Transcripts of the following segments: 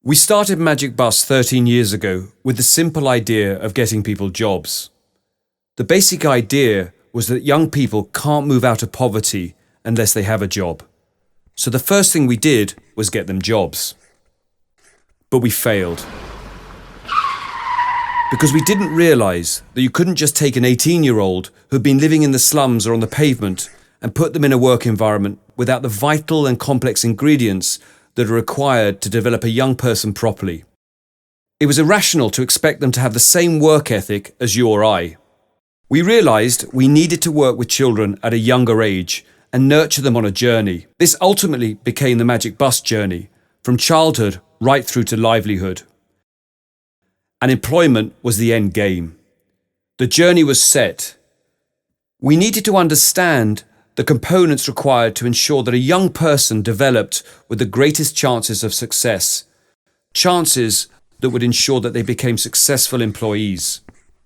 We started Magic Bus 13 years ago with the simple idea of getting people jobs. The basic idea was that young people can't move out of poverty unless they have a job. So the first thing we did was get them jobs. But we failed. Because we didn't realise that you couldn't just take an 18-year-old who'd been living in the slums or on the pavement and put them in a work environment without the vital and complex ingredients that are required to develop a young person properly. It was irrational to expect them to have the same work ethic as you or I. We realised we needed to work with children at a younger age and nurture them on a journey. This ultimately became the Magic Bus journey, from childhood right through to livelihood. And employment was the end game. The journey was set. We needed to understand the components required to ensure that a young person developed with the greatest chances of success, chances that would ensure that they became successful employees.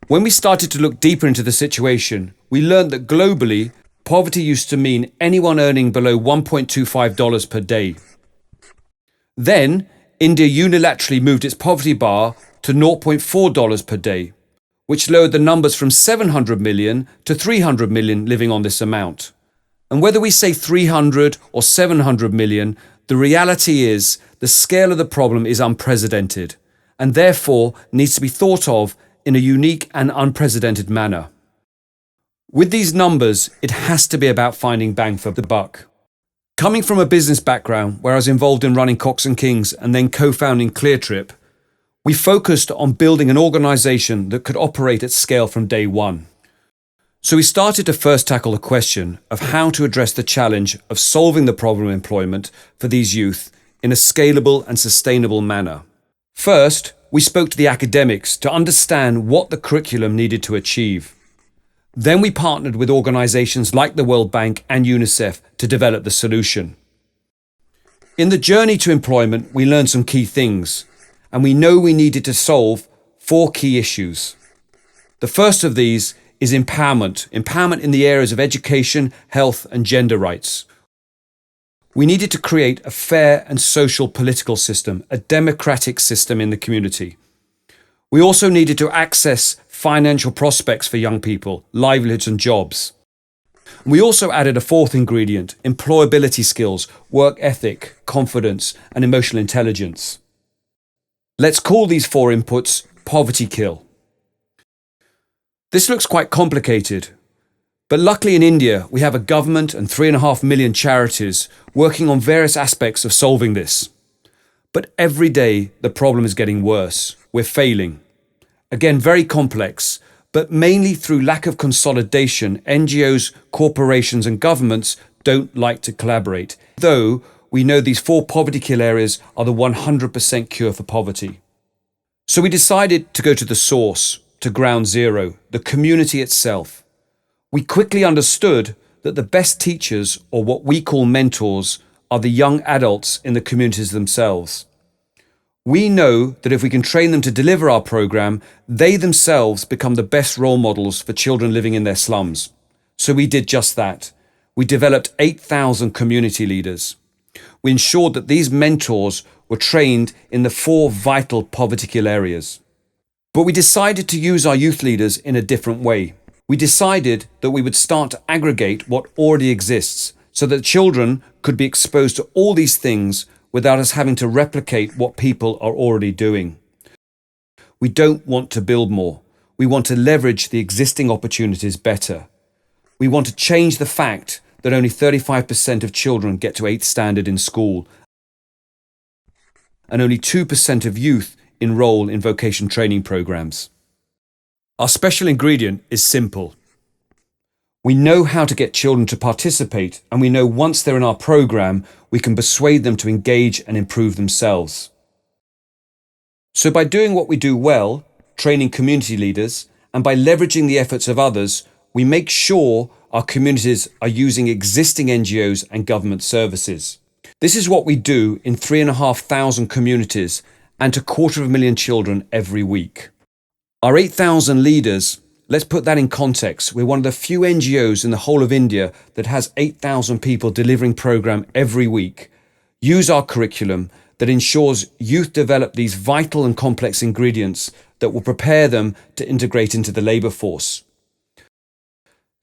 When we started to look deeper into the situation, we learned that globally, poverty used to mean anyone earning below $1.25 per day. Then, India unilaterally moved its poverty bar to $0.4 per day, which lowered the numbers from 700 million to 300 million living on this amount. And whether we say 300 or 700 million, the reality is the scale of the problem is unprecedented and therefore needs to be thought of in a unique and unprecedented manner. With these numbers, it has to be about finding bang for the buck. Coming from a business background where I was involved in running Cox & Kings and then co-founding ClearTrip, we focused on building an organisation that could operate at scale from day one. So we started to first tackle the question of how to address the challenge of solving the problem of employment for these youth in a scalable and sustainable manner. First, we spoke to the academics to understand what the curriculum needed to achieve. Then we partnered with organisations like the World Bank and UNICEF to develop the solution. In the journey to employment, we learned some key things, and we know we needed to solve 4 key issues. The first of these is empowerment in the areas of education, health and gender rights. We needed to create a fair and social political system, a democratic system in the community. We also needed to access financial prospects for young people, livelihoods and jobs. We also added a 4th ingredient, employability skills, work ethic, confidence and emotional intelligence. Let's call these 4 inputs poverty kill. This looks quite complicated, but luckily in India we have a government and 3.5 million charities working on various aspects of solving this. But every day the problem is getting worse. We're failing. Again, very complex, but mainly through lack of consolidation. NGOs, corporations and governments don't like to collaborate, though we know these 4 poverty kill areas are the 100% cure for poverty. So we decided to go to the source, to ground zero, the community itself. We quickly understood that the best teachers, or what we call mentors, are the young adults in the communities themselves. We know that if we can train them to deliver our program, they themselves become the best role models for children living in their slums. So we did just that. We developed 8,000 community leaders. We ensured that these mentors were trained in the 4 vital poverty kill areas. But we decided to use our youth leaders in a different way. We decided that we would start to aggregate what already exists so that children could be exposed to all these things without us having to replicate what people are already doing. We don't want to build more. We want to leverage the existing opportunities better. We want to change the fact that only 35% of children get to 8th standard in school and only 2% of youth enroll in vocation training programs. Our special ingredient is simple. We know how to get children to participate, and we know once they're in our program, we can persuade them to engage and improve themselves. So by doing what we do well, training community leaders, and by leveraging the efforts of others, we make sure our communities are using existing NGOs and government services. This is what we do in 3,500 communities and to 250,000 children every week. Our 8,000 leaders, let's put that in context. We're one of the few NGOs in the whole of India that has 8,000 people delivering program every week. Use our curriculum. that ensures youth develop these vital and complex ingredients that will prepare them to integrate into the labour force.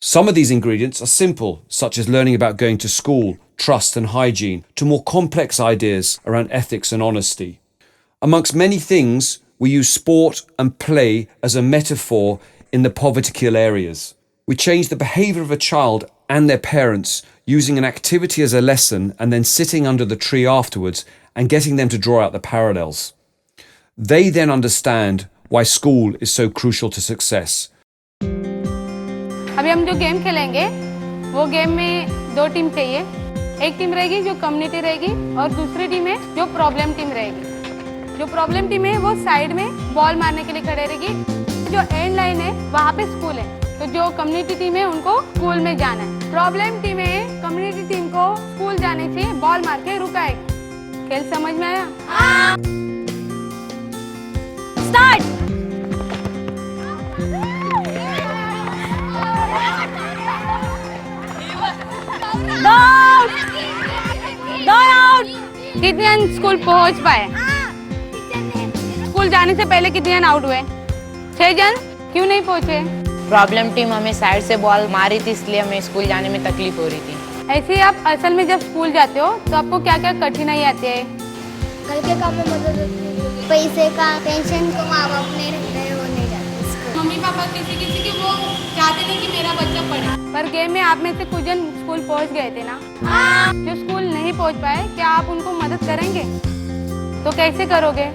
Some of these ingredients are simple, such as learning about going to school, trust and hygiene, to more complex ideas around ethics and honesty. Amongst many things, we use sport and play as a metaphor in the poverty-kill areas. We change the behaviour of a child and their parents using an activity as a lesson and then sitting under the tree afterwards and getting them to draw out the parallels. They then understand why school is so crucial to success. अभी हम जो game खेलेंगे वो game में दो team चाहिए। एक team रहेगी जो कम्युनिटी रहेगी और दूसरी टीम है जो प्रॉब्लम टीम रहेगी। जो प्रॉब्लम टीम है वो साइड में बॉल मारने के लिए खड़े रहेगी। जो एंड लाइन है वहाँ पे स्कूल है, तो जो कम्युनिटी टीम है उनको स्कूल में जाना है। प्रॉब्लम टीम है कम्युनिटी टीम को स्कूल जाने से बॉल मार के रुकाएगी। खेल समझ में आया? स्टार्ट। कितने जन स्कूल पहुंच पाए? स्कूल जाने से पहले कितने जन आउट हुए? 6 जन। क्यों नहीं पहुंचे? प्रॉब्लम टीम हमें साइड से बॉल मारी थी, इसलिए हमें स्कूल जाने में तकलीफ हो रही थी। ऐसे ही आप असल में जब स्कूल जाते हो तो आपको क्या क्या कठिनाई आती है? घर के काम में मदद होती है, पैसे का टेंशन को माँ बाप नहीं रखते, वो नहीं जाते। मम्मी पापा किसी के वो चाहते नहीं कि मेरा बच्चा पढ़े। पर गेम में आप में से कुछ जन स्कूल पहुंच गए थे ना? जो स्कूल नहीं पहुंच पाए, क्या आप उनको मदद करेंगे? तो कैसे करोगे?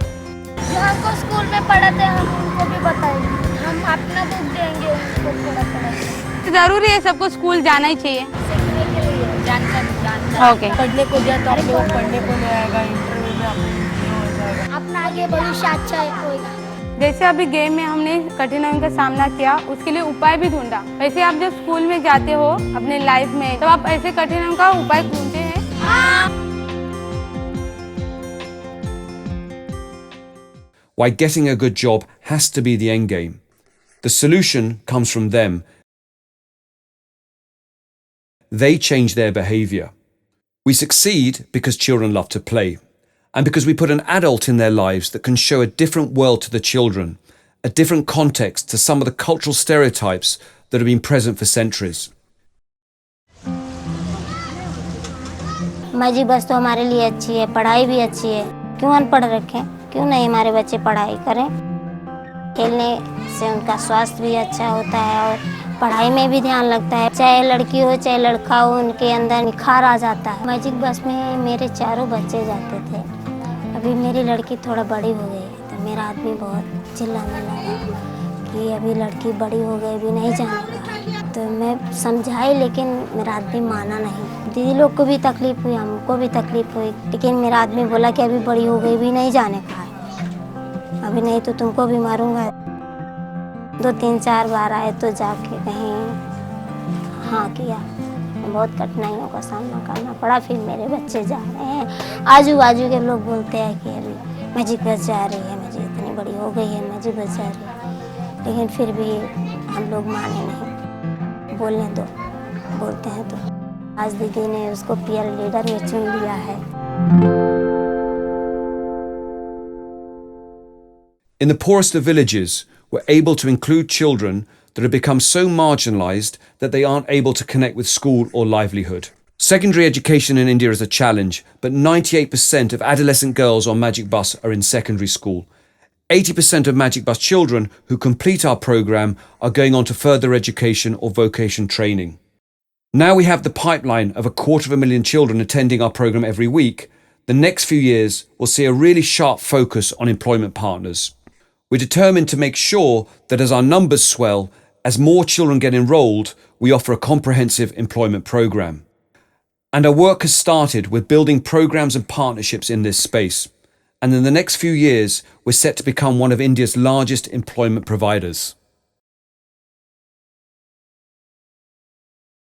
जो हमको स्कूल में पढ़ाते हैं हम उनको भी बताएंगे। हम अपना बुक देंगे उनको पढ़ाते। जरूरी है सबको स्कूल जाना ही चाहिए। सीखने के लिए जानना। ओके। पढ़ने को दिया तो आपको पढ़ने को नहीं आएगा, इंटरव्यू में आपको हो जाएगा। अपना आगे भविष्य अच्छा होगा। जैसे अभी गेम में हमने कठिनाइयों का सामना किया, उसके लिए उपाय भी ढूंढा। वैसे आप जब स्कूल में जाते हो अपने लाइफ में, तो आप ऐसे कठिनाइयों का उपाय ढूंढते हैं? Why getting a good job has to be the end game. The solution comes from them. They change their behaviour. We succeed because children love to play, and because we put an adult in their lives that can show a different world to the children, a different context to some of the cultural stereotypes that have been present for centuries. Magic बस तो हमारे लिए अच्छी है, पढ़ाई भी अच्छी है। क्यों अनपढ़ रखें? क्यों नहीं हमारे बच्चे पढ़ाई करें? खेलने से उनका स्वास्थ्य भी अच्छा होता है और पढ़ाई में भी ध्यान लगता है। चाहे लड़की हो चाहे लड़का हो, उनके अंदर निखार आ जाता है। मैजिक बस में मेरे 4 बच्चे जाते थे। अभी मेरी लड़की थोड़ा बड़ी हो गई है तो मेरा आदमी बहुत चिल्लाने लगा कि अभी लड़की बड़ी हो गई, भी नहीं जाने का। तो मैं समझाई लेकिन मेरा आदमी माना नहीं। दीदी लोग को भी तकलीफ हुई, हमको भी तकलीफ हुई, लेकिन मेरा आदमी बोला कि अभी बड़ी हो गई, भी नहीं जाने का है, अभी नहीं तो तुमको भी मारूंगा। 2-3-4 बार आए तो जाके कहीं हाँ किया। बहुत कठिनाइयों का सामना करना पड़ा, फिर मेरे बच्चे जा रहे हैं। आजू बाजू के लोग बोलते हैं कि अभी मैजिक बस जा रही है, मैजिक इतनी बड़ी हो गई है, मैजिक बस जा रही है, लेकिन फिर भी हम लोग माने नहीं। बोलने दो, बोलते हैं तो। आज दीदी ने उसको पीयर लीडर में चुन लिया है। In the poorest of villages, we're able to include children that have become so marginalised that they aren't able to connect with school or livelihood. Secondary education in India is a challenge, but 98% of adolescent girls on Magic Bus are in secondary school. 80% of Magic Bus children who complete our programme are going on to further education or vocation training. Now we have the pipeline of 250,000 children attending our programme every week. The next few years will see a really sharp focus on employment partners. We're determined to make sure that as our numbers swell, as more children get enrolled, we offer a comprehensive employment programme. And our work has started with building programmes and partnerships in this space. And in the next few years, we're set to become one of India's largest employment providers.